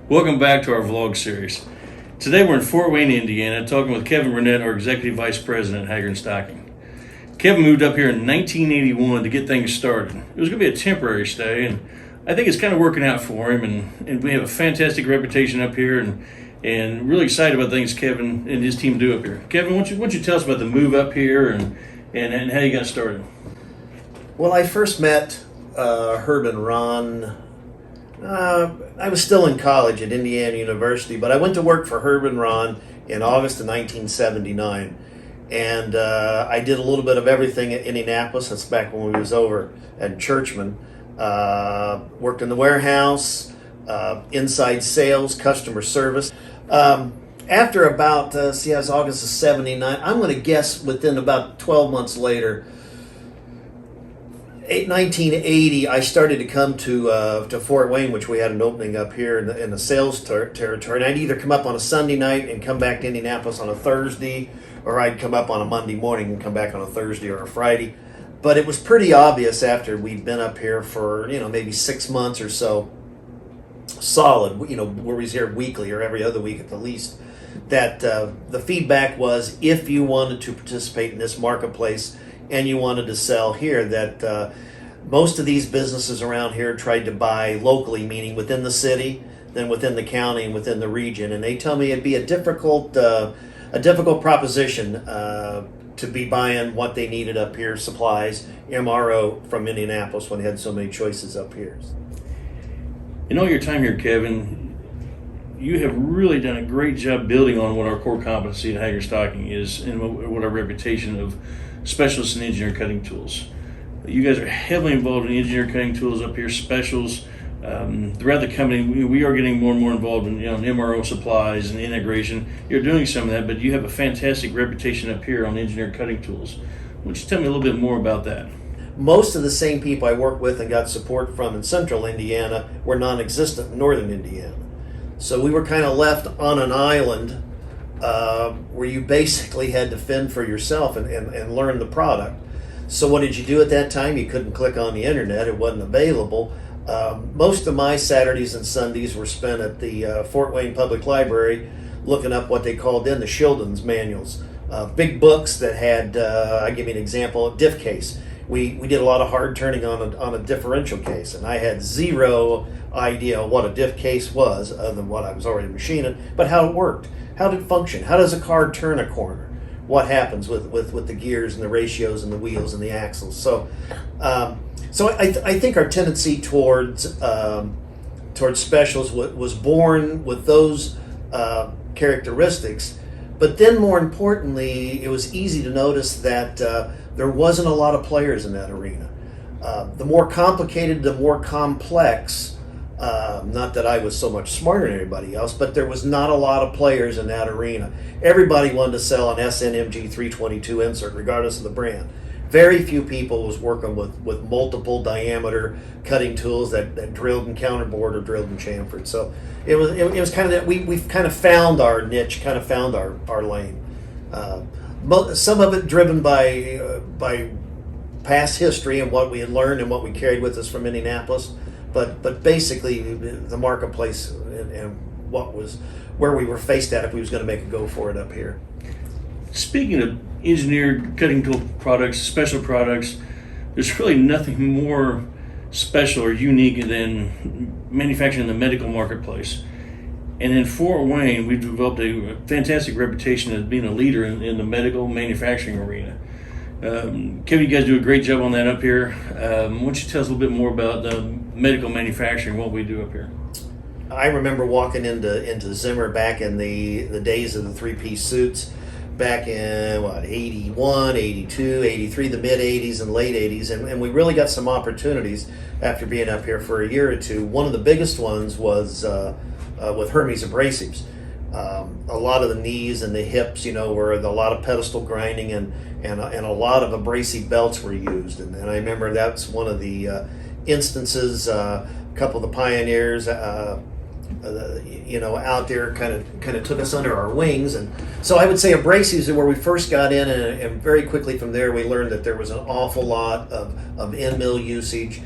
Welcome back to our vlog series. Today we're in Fort Wayne, Indiana, talking with Kevin Burnett, our Executive Vice President at Haggard Stocking. Kevin moved up here in 1981 to get things started. It was going to be a temporary stay, and I think it's kind of working out for him, and we have a fantastic reputation up here, and really excited about things Kevin and his team do up here. Kevin, why don't you tell us about the move up here and how you got started? Well, I first met Herb and Ron. I was still in college at Indiana University, but I went to work for Herb and Ron in August of 1979. And I did a little bit of everything at Indianapolis. That's back when we was over at Churchman. Worked in the warehouse, inside sales, customer service. After about, it was August of 79, I'm going to guess within about 12 months later, 1980, I started to come to Fort Wayne, which we had an opening up here in the sales territory. And I'd either come up on a Sunday night and come back to Indianapolis on a Thursday, or I'd come up on a Monday morning and come back on a Thursday or a Friday. But it was pretty obvious after we'd been up here for maybe 6 months or so, solid, where we was here weekly or every other week at the least, that the feedback was if you wanted to participate in this marketplace and you wanted to sell here, that most of these businesses around here tried to buy locally, meaning within the city, then within the county and within the region. And they tell me it'd be a difficult proposition to be buying what they needed up here, supplies, MRO from Indianapolis, when they had so many choices up here. In all your time here, Kevin, you have really done a great job building on what our core competency at Haggard Stocking is and what our reputation of specialists in engineer cutting tools. You guys are heavily involved in engineer cutting tools up here, specials. Throughout the company, we are getting more and more involved in MRO supplies and integration. You're doing some of that, but you have a fantastic reputation up here on engineer cutting tools. Why don't you tell me a little bit more about that? Most of the same people I worked with and got support from in central Indiana were non-existent in northern Indiana. So we were kind of left on an island where you basically had to fend for yourself and learn the product. So what did you do at that time? You couldn't click on the internet. It wasn't available. Most of my Saturdays and Sundays were spent at the Fort Wayne Public Library looking up what they called then the Shildens manuals. Big books that had, I'll give you an example, a diff case. We did a lot of hard turning on a differential case, and I had zero idea what a diff case was other than what I was already machining, but how it worked. How did it function? How does a car turn a corner? What happens with the gears and the ratios and the wheels and the axles? So I think our tendency towards specials was born with those characteristics, but then more importantly, it was easy to notice that there wasn't a lot of players in that arena. The more complicated, the more complex. Not that I was so much smarter than everybody else, but there was not a lot of players in that arena. Everybody wanted to sell an SNMG 322 insert, regardless of the brand. Very few people was working with multiple diameter cutting tools that drilled in counterboard or drilled in chamfered. So it was kind of that we've kind of found our niche, kind of found our lane. Some of it driven by past history and what we had learned and what we carried with us from Indianapolis. But basically, the marketplace and where we were faced at if we was going to make a go for it up here. Speaking of engineered cutting tool products, special products, there's really nothing more special or unique than manufacturing in the medical marketplace. And in Fort Wayne, we've developed a fantastic reputation as being a leader in the medical manufacturing arena. Kevin, you guys do a great job on that up here. Why don't you tell us a little bit more about the medical manufacturing, what we do up here? I remember walking into Zimmer back in the days of the three-piece suits, back in 81, 82, 83, the mid-80s and late 80s, and we really got some opportunities after being up here for a year or two. One of the biggest ones was with Hermes abrasives. A lot of the knees and the hips, were a lot of pedestal grinding and a lot of abrasive belts were used. And I remember that's one of the instances. A couple of the pioneers, out there, kind of took us under our wings. And so I would say abrasives are where we first got in, and very quickly from there we learned that there was an awful lot of end mill usage.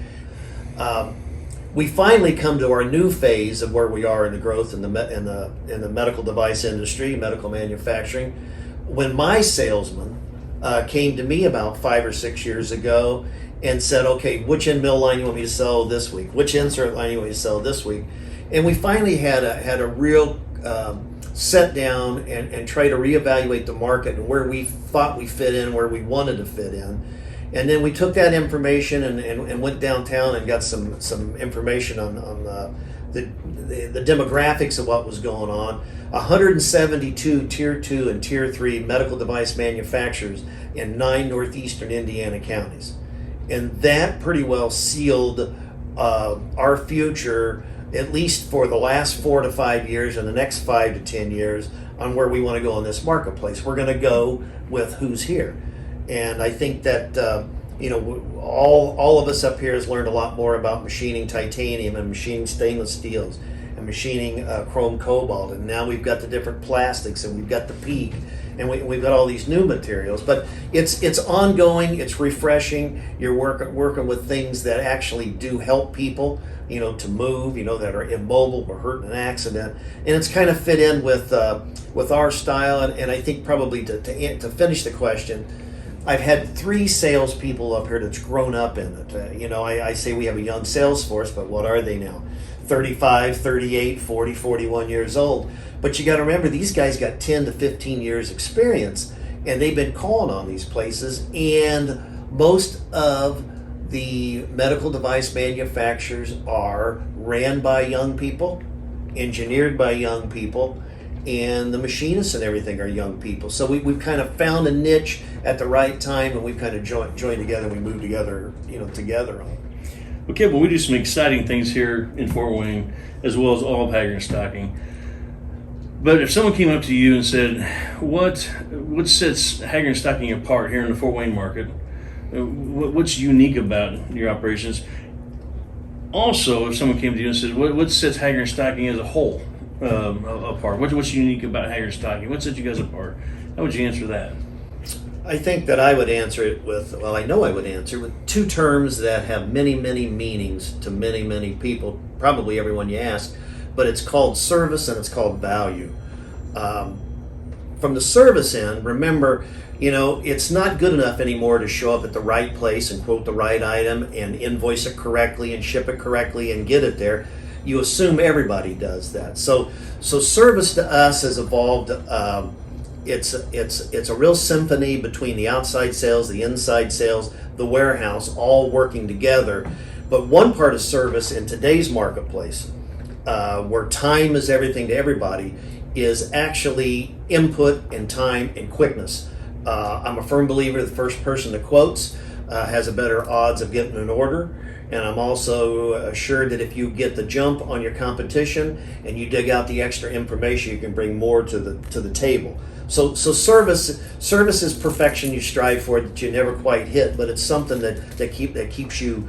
we finally come to our new phase of where we are in the growth in the medical device industry, medical manufacturing. When my salesman came to me about 5 or 6 years ago and said, "Okay, which end mill line you want me to sell this week? Which insert line you want me to sell this week?" And we finally had a real sit down and try to reevaluate the market and where we thought we fit in, where we wanted to fit in. And then we took that information and went downtown and got some information on the demographics of what was going on. 172 Tier 2 and Tier 3 medical device manufacturers in 9 northeastern Indiana counties. And that pretty well sealed our future, at least for the last 4 to 5 years and the next 5 to 10 years, on where we want to go in this marketplace. We're going to go with who's here. And I think that all of us up here has learned a lot more about machining titanium and machining stainless steels and machining chrome cobalt. And now we've got the different plastics and we've got the PEEK and we've got all these new materials. But it's ongoing, it's refreshing. You're working with things that actually do help people, to move, that are immobile or hurt in an accident. And it's kind of fit in with our style. And I think probably to finish the question, I've had 3 salespeople up here that's grown up in it. I say we have a young sales force, but what are they now? 35, 38, 40, 41 years old. But you got to remember, these guys got 10 to 15 years experience, and they've been calling on these places. And most of the medical device manufacturers are ran by young people, engineered by young people, and the machinists and everything are young people. So we've kind of found a niche at the right time, and we've kind of joined together. We move together, together on it. Okay, well, we do some exciting things here in Fort Wayne, as well as all of Haggard Stocking. But if someone came up to you and said, "What sets Haggard Stocking apart here in the Fort Wayne market? What's unique about your operations?" Also, if someone came to you and said, "What sets Haggard Stocking as a whole apart? What's unique about Haggard Stocking? What sets you guys apart?" How would you answer that? I think that I would answer it I know I would answer with 2 terms that have many, many meanings to many, many people, probably everyone you ask, but it's called service and it's called value. From the service end, remember, it's not good enough anymore to show up at the right place and quote the right item and invoice it correctly and ship it correctly and get it there. You assume everybody does that. So service to us has evolved. It's a real symphony between the outside sales, the inside sales, the warehouse, all working together. But one part of service in today's marketplace, where time is everything to everybody, is actually input and time and quickness. I'm a firm believer the first person that quotes has a better odds of getting an order. And I'm also assured that if you get the jump on your competition and you dig out the extra information, you can bring more to the table. So service is perfection you strive for that you never quite hit, but it's something that keeps you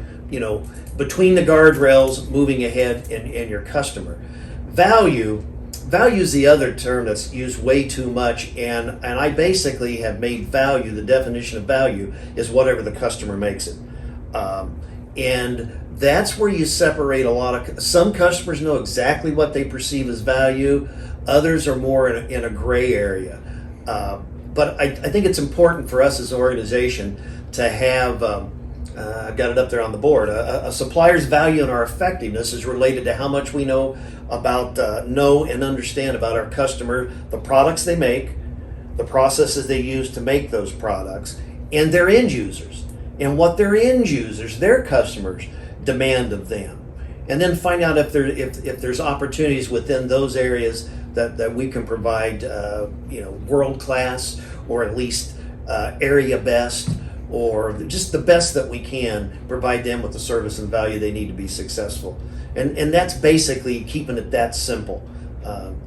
between the guardrails, moving ahead in your customer. Value is the other term that's used way too much, and I basically have made value, the definition of value is whatever the customer makes it. And that's where you separate some customers know exactly what they perceive as value, others are more in a gray area. But I think it's important for us as an organization to have, I've got it up there on the board, a supplier's value and our effectiveness is related to how much we know and understand about our customer, the products they make, the processes they use to make those products, and their end users, and what their end users, their customers, demand of them. And then find out if there's opportunities within those areas that we can provide, world class, or at least area best, or just the best that we can provide them with the service and value they need to be successful. And that's basically keeping it that simple.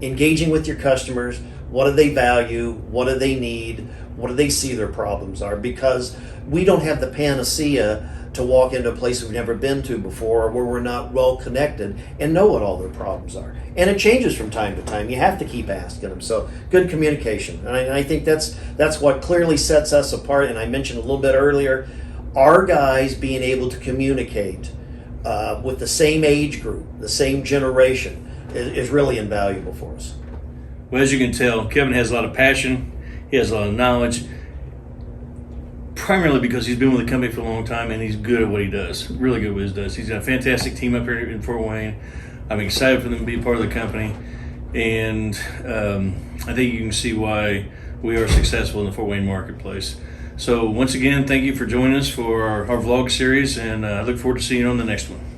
Engaging with your customers, what do they value, what do they need, what do they see their problems are, because we don't have the panacea to walk into a place we've never been to before, where we're not well connected and know what all their problems are. And it changes from time to time. You have to keep asking them. So good communication. And I think that's what clearly sets us apart. And I mentioned a little bit earlier, our guys being able to communicate with the same age group, the same generation, is really invaluable for us. Well, as you can tell, Kevin has a lot of passion. He has a lot of knowledge, primarily because he's been with the company for a long time and he's good at what he does. Really good at what he does. He's got a fantastic team up here in Fort Wayne. I'm excited for them to be part of the company, and I think you can see why we are successful in the Fort Wayne marketplace. So once again, thank you for joining us for our vlog series, and I look forward to seeing you on the next one.